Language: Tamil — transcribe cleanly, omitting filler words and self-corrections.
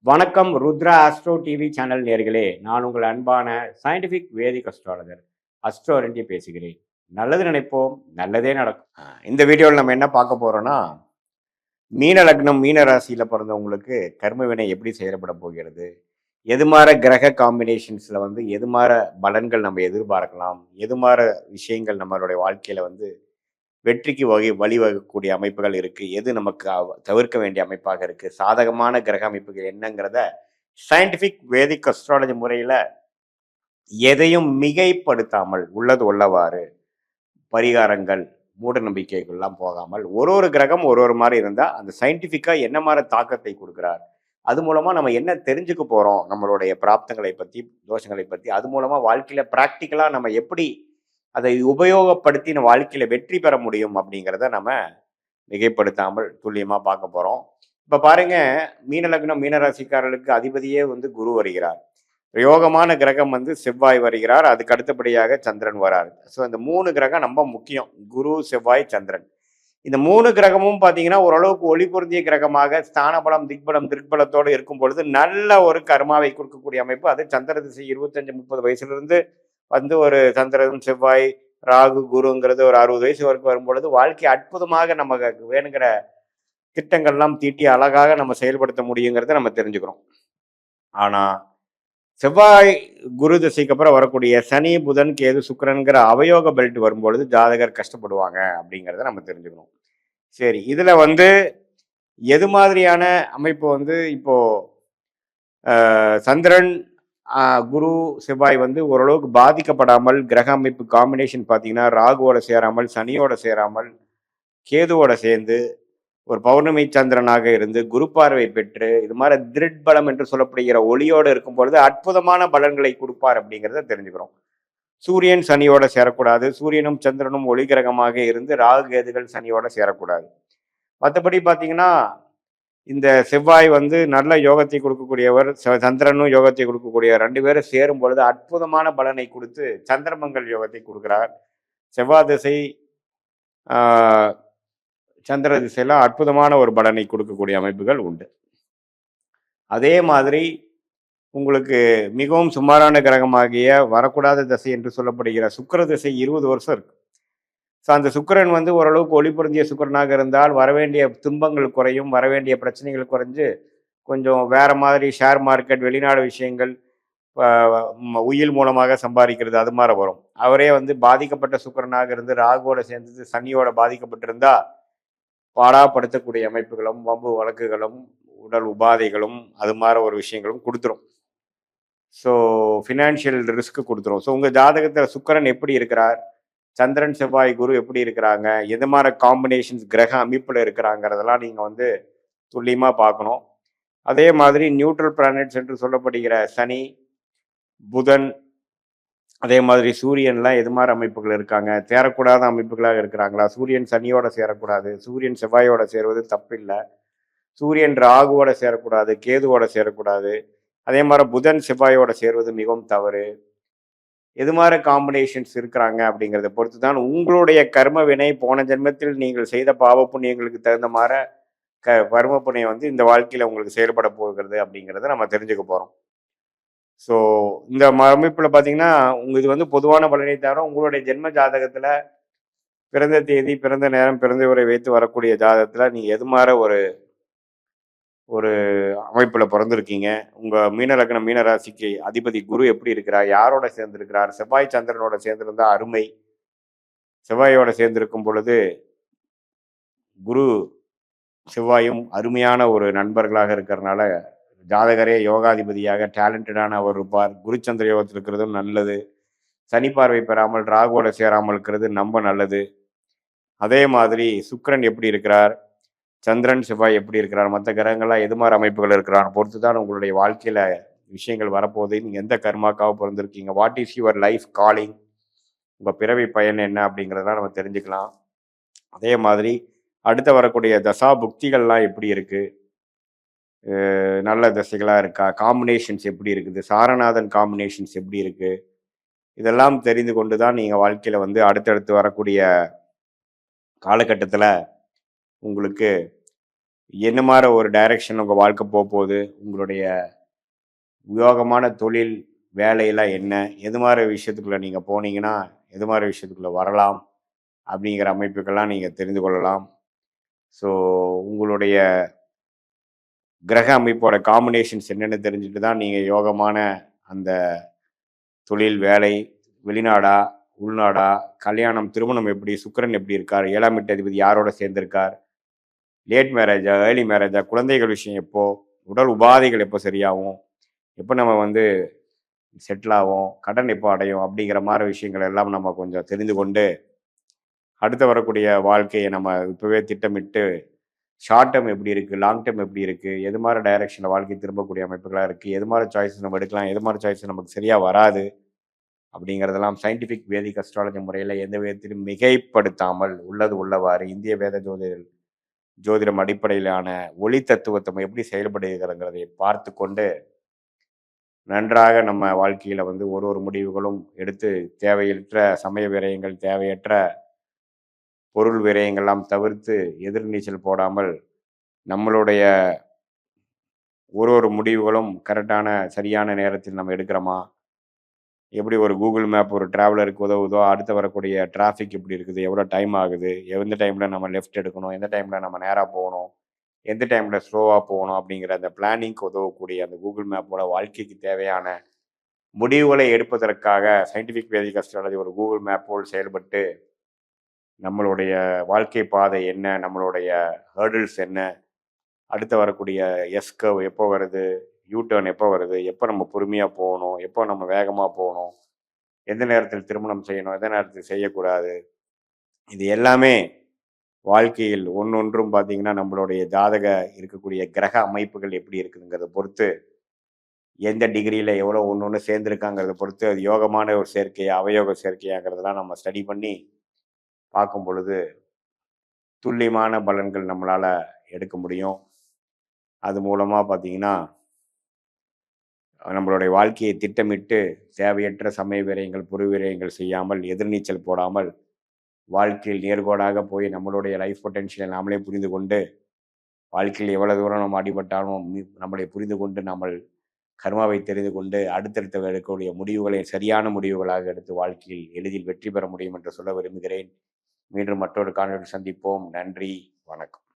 வணக்கம் ருத்ரா ஆஸ்ட்ரோ டிவி சேனல் நேர்களே, நான் உங்கள் அன்பான சயின்டிஃபிக் வேதிக் அஸ்ட்ராலஜர் அஸ்ட்ரோரண்டி பேசுகிறேன். நல்லது நினைப்போம், நல்லதே நடக்கும். இந்த வீடியோவில் நம்ம என்ன பார்க்க போறோம்னா, மீன லக்னம் மீன ராசியில பிறந்தவங்களுக்கு கர்ம வினை எப்படி செயல்பட போகிறது, எது மாதிரி கிரக காம்பினேஷன்ஸ்ல வந்து எது மாதிரி பலன்கள் நம்ம எதிர்பார்க்கலாம், எது மாதிரி விஷயங்கள் நம்மளுடைய வாழ்க்கையில வந்து வெற்றிக்கு வழிவகுக்கக்கூடிய அமைப்புகள் இருக்கு, எது நமக்கு தவிர்க்க வேண்டிய அமைப்பாக இருக்கு, சாதகமான கிரக அமைப்புகள் என்னங்கிறத சயின்டிபிக் வேதிக் அஸ்ட்ராலஜி முறையில எதையும் மிகைப்படுத்தாமல் உள்ளது உள்ளவாறு பரிகாரங்கள் மூட நம்பிக்கைகள்லாம் போகாமல் ஒரு ஒரு கிரகம் ஒரு ஒரு மாதிரி இருந்தா அந்த சயின்டிபிக்கா என்ன மாதிரி தாக்கத்தை கொடுக்கிறார், அது மூலமா நம்ம என்ன தெரிஞ்சுக்க போறோம், நம்மளுடைய பிராப்தங்களை பத்தி தோஷங்களை பத்தி, அது மூலமா வாழ்க்கையில பிராக்டிக்கலா நம்ம எப்படி அதை உபயோகப்படுத்தி நம்ம வாழ்க்கையில வெற்றி பெற முடியும் அப்படிங்கிறத நம்ம மிகைப்படுத்தாமல் துல்லியமா பார்க்க போறோம். இப்ப பாருங்க, மீன லக்னம் மீனராசிக்காரர்களுக்கு அதிபதியே வந்து குரு வருகிறார். யோகமான கிரகம் வந்து செவ்வாய் வருகிறார். அதுக்கு அடுத்தபடியாக சந்திரன் வராரு. ஸோ இந்த 3 கிரகம் ரொம்ப முக்கியம். குரு, செவ்வாய், சந்திரன். இந்த 3 கிரகமும் பார்த்தீங்கன்னா ஓரளவுக்கு ஒளி பொருந்திய கிரகமாக ஸ்தானபலம், திக்பலம், திருக்பலத்தோடு இருக்கும் பொழுது நல்ல ஒரு கர்மாவை கொடுக்கக்கூடிய அமைப்பு. அது சந்திர திசை 25-30 வயசுல இருந்து வந்து ஒரு சந்திரன், செவ்வாய், ராகு, குருங்கிறது ஒரு 60 வயசு வரைக்கும் வரும்பொழுது வாழ்க்கை அற்புதமாக நமக்கு வேணுங்கிற திட்டங்கள்லாம் தீட்டி அழகாக நம்ம செயல்படுத்த முடியுங்கிறத நம்ம தெரிஞ்சுக்கிறோம். ஆனா செவ்வாய் குரு திசைக்கு அப்புறம் வரக்கூடிய சனி, புதன், கேது, சுக்கிரன்கிற அவயோக பெல்ட் வரும்பொழுது ஜாதகர் கஷ்டப்படுவாங்க அப்படிங்கிறத நம்ம தெரிஞ்சுக்கணும். சரி, இதுல வந்து எது மாதிரியான அமைப்பு வந்து இப்போ சந்திரன், குரு, செவ்வாய் வந்து ஓரளவுக்கு பாதிக்கப்படாமல் கிரக அமைப்பு காம்பினேஷன் பார்த்தீங்கன்னா ராகுவோட சேராமல், சனியோட சேராமல், கேதுவோட சேர்ந்து ஒரு பௌர்ணமி சந்திரனாக இருந்து குரு பார்வை பெற்று இது மாதிரி திருட் பலம் என்று சொல்லப்படுகிற ஒளியோடு இருக்கும் பொழுது அற்புதமான பலன்களை கொடுப்பார் அப்படிங்கிறத தெரிஞ்சுக்கிறோம். சூரியன் சனியோட சேரக்கூடாது. சூரியனும் சந்திரனும் ஒளி கிரகமாக இருந்து ராகு கேதுகள் சனியோட சேரக்கூடாது. மற்றபடி பார்த்தீங்கன்னா இந்த செவ்வாய் வந்து நல்ல யோகத்தை கொடுக்கக்கூடியவர், சந்திரனும் யோகத்தை கொடுக்கக்கூடிய 2 பேரும் சேரும் பொழுது அற்புதமான பலனை கொடுத்து சந்திரமங்கல் யோகத்தை கொடுக்கிறார். செவ்வாய் திசை சந்திர திசையில அற்புதமான ஒரு பலனை கொடுக்கக்கூடிய அமைப்புகள் உண்டு. அதே மாதிரி உங்களுக்கு மிகவும் சுமாரான கிரகமாகிய வரக்கூடாத திசை என்று சொல்லப்படுகிற சுக்கிர திசை 20 வருஷம் இருக்கு. ஸோ அந்த சுக்கிரன் வந்து ஓரளவுக்கு ஒளி பொருந்திய சுக்கிரனாக இருந்தால் வரவேண்டிய துன்பங்கள் குறையும், வரவேண்டிய பிரச்சனைகள் குறைஞ்சு கொஞ்சம் வேற மாதிரி ஷேர் மார்க்கெட், வெளிநாடு விஷயங்கள், உயில் மூலமாக சம்பாதிக்கிறது அது மாதிரி வரும். அவரே வந்து பாதிக்கப்பட்ட சுக்கிரனாக இருந்து ராகுவோட சேர்ந்து சனியோட பாதிக்கப்பட்டிருந்தா பாடாப்படுத்தக்கூடிய அமைப்புகளும், வம்பு வழக்குகளும், உடல் உபாதைகளும் அது மாதிரி ஒரு விஷயங்களும் கொடுத்துரும். ஸோ ஃபினான்ஷியல் ரிஸ்க் கொடுத்துரும். ஸோ உங்கள் ஜாதகத்தில் சுக்கிரன் எப்படி இருக்கிறார், சந்திரன், செவ்வாய், குரு எப்படி இருக்கிறாங்க, எது மாதிரி காம்பினேஷன்ஸ் கிரக அமைப்பில் இருக்கிறாங்கிறதெல்லாம் நீங்கள் வந்து துல்லியமாக பார்க்கணும். அதே மாதிரி நியூட்ரல் பிளானட்ஸ் என்று சொல்லப்படுகிற சனி, புதன், அதே மாதிரி சூரியன்லாம் எது மாதிரி அமைப்புகள் இருக்காங்க, சேரக்கூடாத அமைப்புகளாக இருக்கிறாங்களா, சூரியன் சனியோட சேரக்கூடாது, சூரியன் செவ்வாயோட சேருவது தப்பில்லை, சூரியன் ராகுவோட சேரக்கூடாது, கேதுவோட சேரக்கூடாது, அதே மாதிரி புதன் செவ்வாயோட சேருவது மிகவும் தவறு. எது மாதிரி காம்பினேஷன்ஸ் இருக்கிறாங்க அப்படிங்கிறத பொறுத்து தான் உங்களுடைய கர்ம வினை போன ஜென்மத்தில் நீங்கள் செய்த பாவ புண்ணியங்களுக்கு தகுந்த மாதிரி கர்ம புண்ணியம் வந்து இந்த வாழ்க்கையில் உங்களுக்கு செயல்பட போகிறது அப்படிங்கிறத நம்ம தெரிஞ்சுக்க போகிறோம். ஸோ இந்த அமைப்பில் பார்த்தீங்கன்னா இது வந்து பொதுவான பலனை தவிர உங்களுடைய ஜென்ம ஜாதகத்தில் பிறந்த தேதி, பிறந்த நேரம், பிறந்த உரை வைத்து வரக்கூடிய ஜாதகத்தில் நீங்கள் எது மாதிரி ஒரு ஒரு அமைப்பில் பிறந்திருக்கீங்க, உங்கள் மீன லக்னம் மீன ராசிக்கு அதிபதி குரு எப்படி இருக்கிறார், யாரோட சேர்ந்திருக்கிறார், செவ்வாய் சந்திரனோட சேர்ந்திருந்தா அருமை. செவ்வாயோட சேர்ந்திருக்கும் பொழுது குரு செவ்வாயும் அருமையான ஒரு நண்பர்களாக இருக்கிறதுனால ஜாதகரே யோகாதிபதியாக டேலண்டடான அவர் இருப்பார். குருச்சந்திர யோகத்தில் இருக்கிறதும் நல்லது. சனி பார்வை பெறாமல் ராகுவோட சேராமல் இருக்கிறது ரொம்ப நல்லது. அதே மாதிரி சுக்கிரன் எப்படி இருக்கிறார், சந்திரன் செவ்வாய் எப்படி இருக்கிறார், மற்ற கிரகங்கள்லாம் எது மாதிரி அமைப்புகள் இருக்கிறான்னு பொறுத்து தான் உங்களுடைய வாழ்க்கையில் விஷயங்கள் வரப்போகுது. நீங்கள் எந்த கர்மாக்காக பிறந்திருக்கீங்க, what is your life calling, உங்கள் பிறவி பயன் என்ன அப்படிங்கிறதெல்லாம் நம்ம தெரிஞ்சுக்கலாம். அதே மாதிரி அடுத்து வரக்கூடிய தசா புக்திகள்லாம் எப்படி இருக்குது, நல்ல தசைகளாக இருக்கா, காம்பினேஷன்ஸ் எப்படி இருக்குது, சாரநாதன் காம்பினேஷன்ஸ் எப்படி இருக்குது, இதெல்லாம் தெரிந்து கொண்டு தான் நீங்கள் வாழ்க்கையில் வந்து அடுத்தடுத்து வரக்கூடிய காலகட்டத்தில் உங்களுக்கு என்ன மாதிரி ஒரு டைரக்ஷன் உங்கள் வாழ்க்கை போக போகுது, உங்களுடைய உபயோகமான தொழில் வேலையெல்லாம் என்ன, எது மாதிரி விஷயத்துக்குள்ளே நீங்கள் போனீங்கன்னா எது மாதிரி விஷயத்துக்குள்ளே வரலாம் அப்படிங்கிற அமைப்புக்கெல்லாம் நீங்கள் தெரிந்து கொள்ளலாம். ஸோ உங்களுடைய கிரக அமைப்போட காம்பினேஷன்ஸ் என்னென்னு தெரிஞ்சுட்டு தான் நீங்கள் யோகமான அந்த தொழில் வேலை, வெளிநாடா உள்நாடா, கல்யாணம் திருமணம் எப்படி, சுக்கிரன் எப்படி இருக்கார், 7ஆம் வீட்டு அதிபதி யாரோட சேர்ந்திருக்கார், லேட் மேரேஜா ஏர்லி மேரேஜா, குழந்தைகள் விஷயம் எப்போ, உடல் உபாதைகள் எப்போ சரியாகும், எப்போ நம்ம வந்து செட்டில் ஆகும், கடன் எப்போ அடையும் அப்படிங்கிற மாதிரி விஷயங்கள் எல்லாம் நம்ம கொஞ்சம் தெரிந்து கொண்டு அடுத்து வரக்கூடிய வாழ்க்கையை நம்ம இப்போவே திட்டமிட்டு ஷார்ட் டேர்ம் எப்படி இருக்குது, லாங் டேர்ம் எப்படி இருக்குது, எது மாதிரி டைரக்ஷனில் வாழ்க்கை திரும்பக்கூடிய அமைப்புகளாக இருக்குது, எது மாதிரி சாய்ஸ் நம்ம எடுக்கலாம், எது மாதிரி சாய்ஸ் நமக்கு சரியாக வராது அப்படிங்கிறதெல்லாம் சயின்டிஃபிக் வேதிக் அஸ்ட்ராலஜி முறையில் எந்த விதத்திலும் மிகைப்படுத்தாமல் உள்ளது உள்ளவாறு இந்திய வேத ஜோதிடம் அடிப்படையிலான ஒளி தத்துவத்தை எப்படி செயல்படுகிறங்கிறதை பார்த்து கொண்டு நன்றாக நம்ம வாழ்க்கையில் வந்து ஒரு ஒரு முடிவுகளும் எடுத்து தேவையற்ற சமய விரயங்கள், தேவையற்ற பொருள் விரயங்கள்லாம் தவிர்த்து எதிர்நீச்சல் போடாமல் நம்மளுடைய ஒரு ஒரு முடிவுகளும் கரெக்டான சரியான நேரத்தில் நம்ம எடுக்கிறோமா, எப்படி ஒரு கூகுள் மேப் ஒரு ட்ராவலருக்கு உதவுதோ, அடுத்து வரக்கூடிய டிராஃபிக் எப்படி இருக்குது, எவ்வளோ டைம் ஆகுது, எந்த டைமில் நம்ம லெஃப்ட் எடுக்கணும், எந்த டைமில் நம்ம நேராக போகணும், எந்த டைமில் ஸ்லோவாக போகணும் அப்படிங்கிற அந்த பிளானிங்க்கு உதவக்கூடிய அந்த கூகுள் மேப்போட வாழ்க்கைக்கு தேவையான முடிவுகளை எடுப்பதற்காக சயின்டிஃபிக் வேதிக் அஸ்ட்ராலஜி ஒரு கூகுள் மேப் போல் செயல்பட்டு நம்மளுடைய வாழ்க்கை பாதை என்ன, நம்மளுடைய ஹேர்டில்ஸ் என்ன, அடுத்து வரக்கூடிய எஸ் கர்வ் எப்போ வருது, யூ டர்ன் எப்போ வருது, எப்போ நம்ம பொறுமையாக போகணும், எப்போ நம்ம வேகமாக போகணும், எந்த நேரத்தில் திருமணம் செய்யணும், எந்த நேரத்தில் செய்யக்கூடாது, இது எல்லாமே வாழ்க்கையில் ஒன்றொன்றும் பார்த்தீங்கன்னா நம்மளுடைய ஜாதக இருக்கக்கூடிய கிரக அமைப்புகள் எப்படி இருக்குதுங்கிறத பொறுத்து எந்த டிகிரியில் எவ்வளோ ஒன்று ஒன்று சேர்ந்துருக்காங்கிறத பொறுத்து அது யோகமான ஒரு சேர்க்கையா அவயோக சேர்க்கையாங்கிறதெல்லாம் நம்ம ஸ்டடி பண்ணி பார்க்கும் பொழுது துல்லியமான பலன்கள் நம்மளால் எடுக்க முடியும். அது மூலமாக பார்த்தீங்கன்னா நம்மளுடைய வாழ்க்கையை திட்டமிட்டு தேவையற்ற சமய விரயங்கள், பொருள் விரயங்கள் செய்யாமல், எதிர்நீச்சல் போடாமல் வாழ்க்கையில் நேர்கோடாக போய் நம்மளுடைய லைஃப் பொட்டென்ஷியலை நாமளே புரிந்து கொண்டு வாழ்க்கையில் எவ்வளோ தூரம் நம்ம அடிபட்டாலும் நம்மளை புரிந்து கொண்டு நம்ம கர்மாவை தெரிந்து கொண்டு அடுத்தடுத்த எடுக்கக்கூடிய முடிவுகளை சரியான முடிவுகளாக எடுத்து வாழ்க்கையில் எளிதில் வெற்றி பெற முடியும் என்று சொல்ல விரும்புகிறேன். மீண்டும் மற்றொரு காணொலியில் சந்திப்போம். நன்றி, வணக்கம்.